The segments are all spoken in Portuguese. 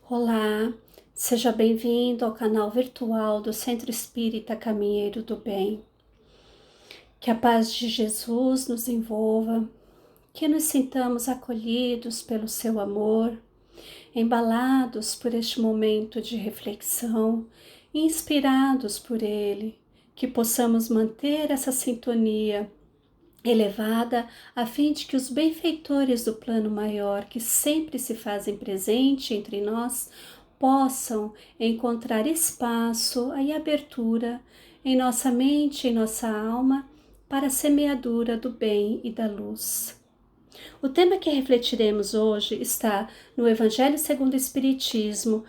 Olá, seja bem-vindo ao canal virtual do Centro Espírita Caminheiro do Bem. Que a paz de Jesus nos envolva, que nos sintamos acolhidos pelo seu amor, embalados por este momento de reflexão, inspirados por ele, que possamos manter essa sintonia elevada, a fim de que os benfeitores do plano maior, que sempre se fazem presente entre nós, possam encontrar espaço e abertura em nossa mente, em nossa alma, para a semeadura do bem e da luz. O tema que refletiremos hoje está no Evangelho segundo o Espiritismo,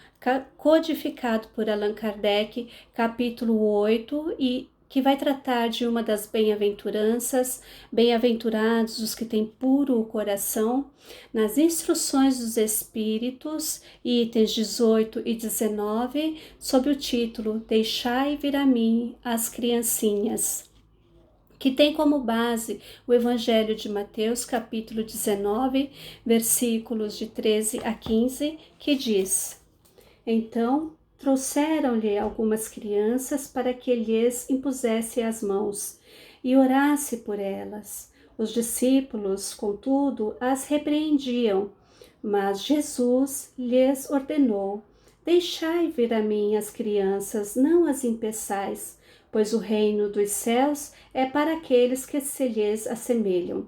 codificado por Allan Kardec, capítulo 8, e que vai tratar de uma das bem-aventuranças, bem-aventurados os que têm puro o coração, nas instruções dos Espíritos, itens 18 e 19, sob o título Deixai vir a mim as criancinhas, que tem como base o Evangelho de Mateus, capítulo 19, versículos de 13 a 15, que diz: Então trouxeram-lhe algumas crianças para que lhes impusesse as mãos e orasse por elas. Os discípulos, contudo, as repreendiam, mas Jesus lhes ordenou: Deixai vir a mim as crianças, não as impeçais, pois o reino dos céus é para aqueles que se lhes assemelham.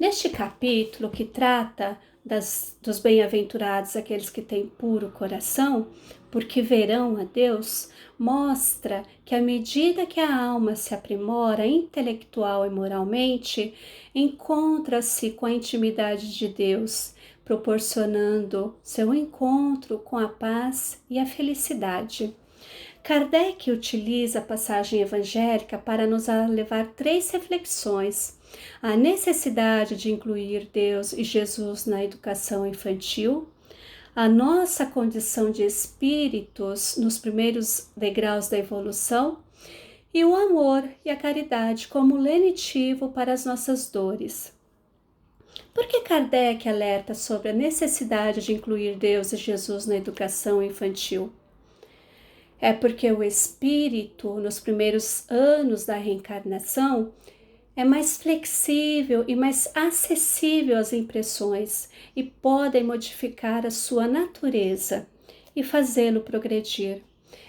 Neste capítulo, que trata dos bem-aventurados, aqueles que têm puro coração, porque verão a Deus, mostra que à medida que a alma se aprimora intelectual e moralmente, encontra-se com a intimidade de Deus, proporcionando seu encontro com a paz e a felicidade. Kardec utiliza a passagem evangélica para nos levar três reflexões: a necessidade de incluir Deus e Jesus na educação infantil, a nossa condição de espíritos nos primeiros degraus da evolução e o amor e a caridade como lenitivo para as nossas dores. Por que Kardec alerta sobre a necessidade de incluir Deus e Jesus na educação infantil? É porque o espírito, nos primeiros anos da reencarnação, é mais flexível e mais acessível às impressões e podem modificar a sua natureza e fazê-lo progredir.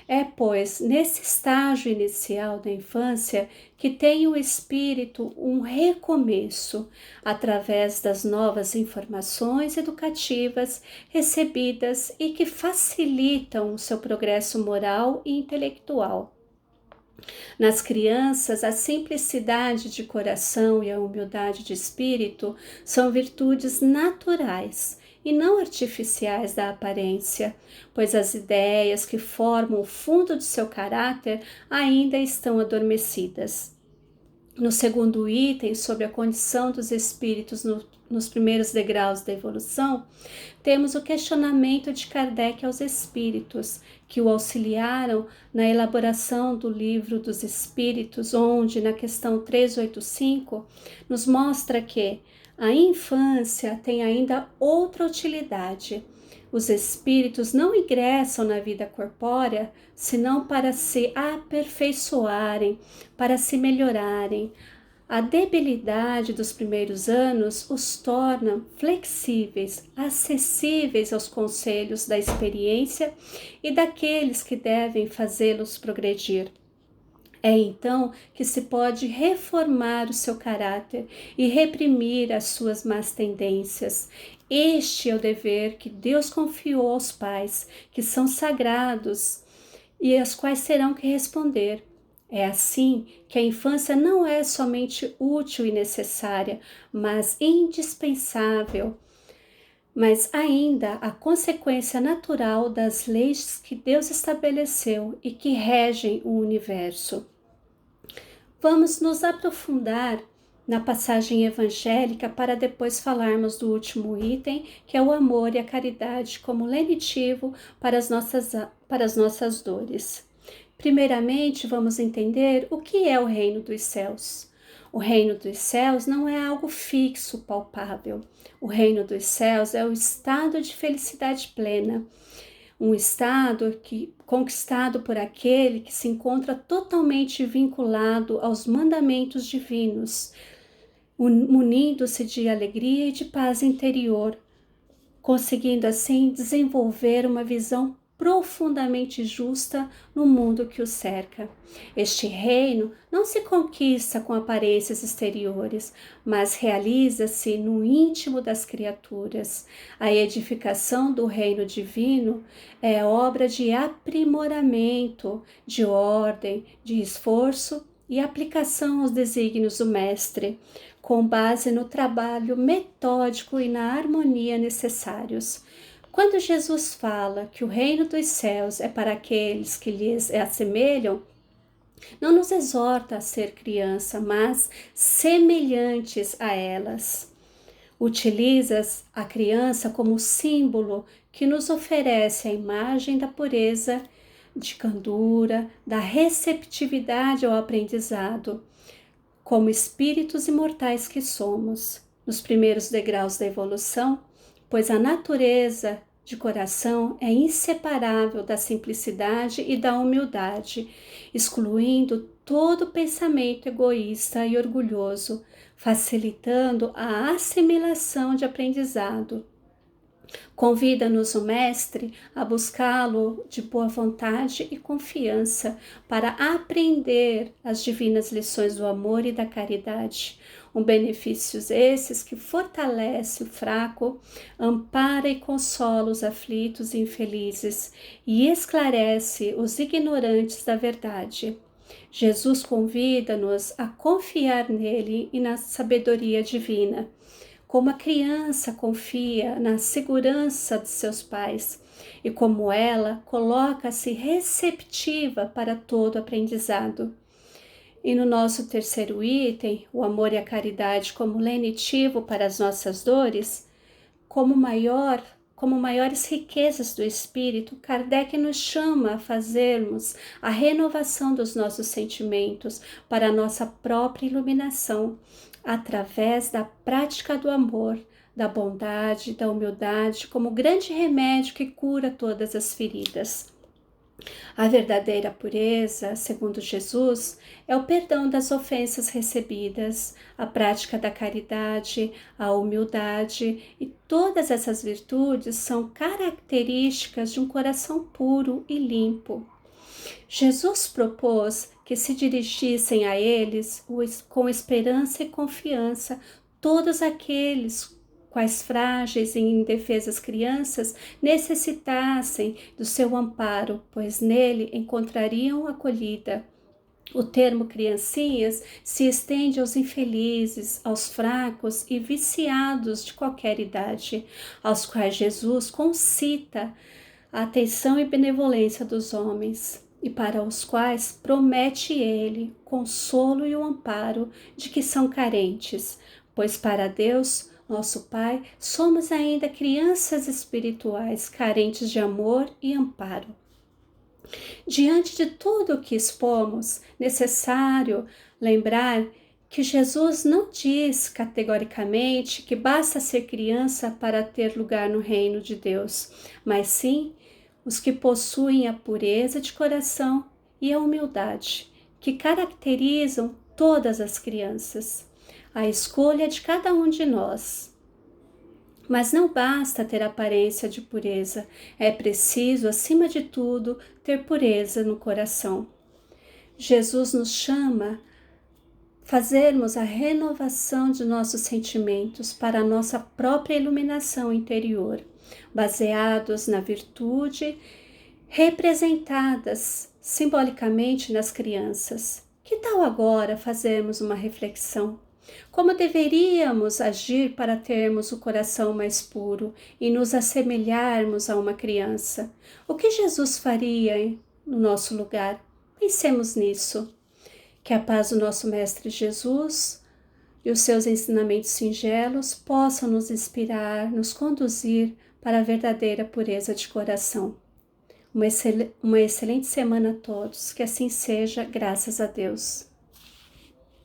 É, pois, nesse estágio inicial da infância que tem o espírito um recomeço através das novas informações educativas recebidas e que facilitam o seu progresso moral e intelectual. Nas crianças, a simplicidade de coração e a humildade de espírito são virtudes naturais e não artificiais da aparência, pois as ideias que formam o fundo de seu caráter ainda estão adormecidas. No segundo item, sobre a condição dos espíritos nos primeiros degraus da evolução, temos o questionamento de Kardec aos espíritos, que o auxiliaram na elaboração do Livro dos Espíritos, onde, na questão 385, nos mostra que a infância tem ainda outra utilidade. Os espíritos não ingressam na vida corpórea senão para se aperfeiçoarem, para se melhorarem. A debilidade dos primeiros anos os torna flexíveis, acessíveis aos conselhos da experiência e daqueles que devem fazê-los progredir. É então que se pode reformar o seu caráter e reprimir as suas más tendências. Este é o dever que Deus confiou aos pais, que são sagrados e aos quais terão que responder. É assim que a infância não é somente útil e necessária, mas indispensável, mas ainda a consequência natural das leis que Deus estabeleceu e que regem o universo. Vamos nos aprofundar na passagem evangélica para depois falarmos do último item, que é o amor e a caridade como lenitivo para as nossas dores. Primeiramente, vamos entender o que é o reino dos céus. O reino dos céus não é algo fixo, palpável. O reino dos céus é o estado de felicidade plena, um estado conquistado por aquele que se encontra totalmente vinculado aos mandamentos divinos, munindo-se de alegria e de paz interior, conseguindo assim desenvolver uma visão profundamente justa no mundo que o cerca. Este reino não se conquista com aparências exteriores, mas realiza-se no íntimo das criaturas. A edificação do reino divino é obra de aprimoramento, de ordem, de esforço e aplicação aos desígnios do Mestre, com base no trabalho metódico e na harmonia necessários. Quando Jesus fala que o reino dos céus é para aqueles que lhes assemelham, não nos exorta a ser criança, mas semelhantes a elas. Utilizas a criança como símbolo que nos oferece a imagem da pureza, de candura, da receptividade ao aprendizado, como espíritos imortais que somos, nos primeiros degraus da evolução, pois a natureza de coração é inseparável da simplicidade e da humildade, excluindo todo pensamento egoísta e orgulhoso, facilitando a assimilação de aprendizado. Convida-nos o Mestre a buscá-lo de boa vontade e confiança para aprender as divinas lições do amor e da caridade. Benefícios esses que fortalece o fraco, ampara e consola os aflitos e infelizes e esclarece os ignorantes da verdade. Jesus convida-nos a confiar nele e na sabedoria divina, como a criança confia na segurança de seus pais e como ela coloca-se receptiva para todo aprendizado. E no nosso terceiro item, o amor e a caridade como lenitivo para as nossas dores, como maiores riquezas do espírito, Kardec nos chama a fazermos a renovação dos nossos sentimentos para a nossa própria iluminação, através da prática do amor, da bondade, da humildade, como grande remédio que cura todas as feridas. A verdadeira pureza, segundo Jesus, é o perdão das ofensas recebidas, a prática da caridade, a humildade, e todas essas virtudes são características de um coração puro e limpo. Jesus propôs que se dirigissem a eles com esperança e confiança todos aqueles quais frágeis e indefesas crianças necessitassem do seu amparo, pois nele encontrariam acolhida. O termo criancinhas se estende aos infelizes, aos fracos e viciados de qualquer idade, aos quais Jesus concita a atenção e benevolência dos homens, e para os quais promete ele consolo e o amparo de que são carentes, pois para Deus, nosso Pai, somos ainda crianças espirituais, carentes de amor e amparo. Diante de tudo o que expomos, necessário lembrar que Jesus não diz categoricamente que basta ser criança para ter lugar no reino de Deus, mas sim os que possuem a pureza de coração e a humildade, que caracterizam todas as crianças. A escolha é de cada um de nós. Mas não basta ter aparência de pureza, é preciso, acima de tudo, ter pureza no coração. Jesus nos chama a fazermos a renovação de nossos sentimentos para a nossa própria iluminação interior, baseados na virtude representadas simbolicamente nas crianças. Que tal agora fazermos uma reflexão? Como deveríamos agir para termos o coração mais puro e nos assemelharmos a uma criança? O que Jesus faria no nosso lugar? Pensemos nisso. Que a paz do nosso Mestre Jesus e os seus ensinamentos singelos possam nos inspirar, nos conduzir para a verdadeira pureza de coração. Uma excelente semana a todos, que assim seja, graças a Deus.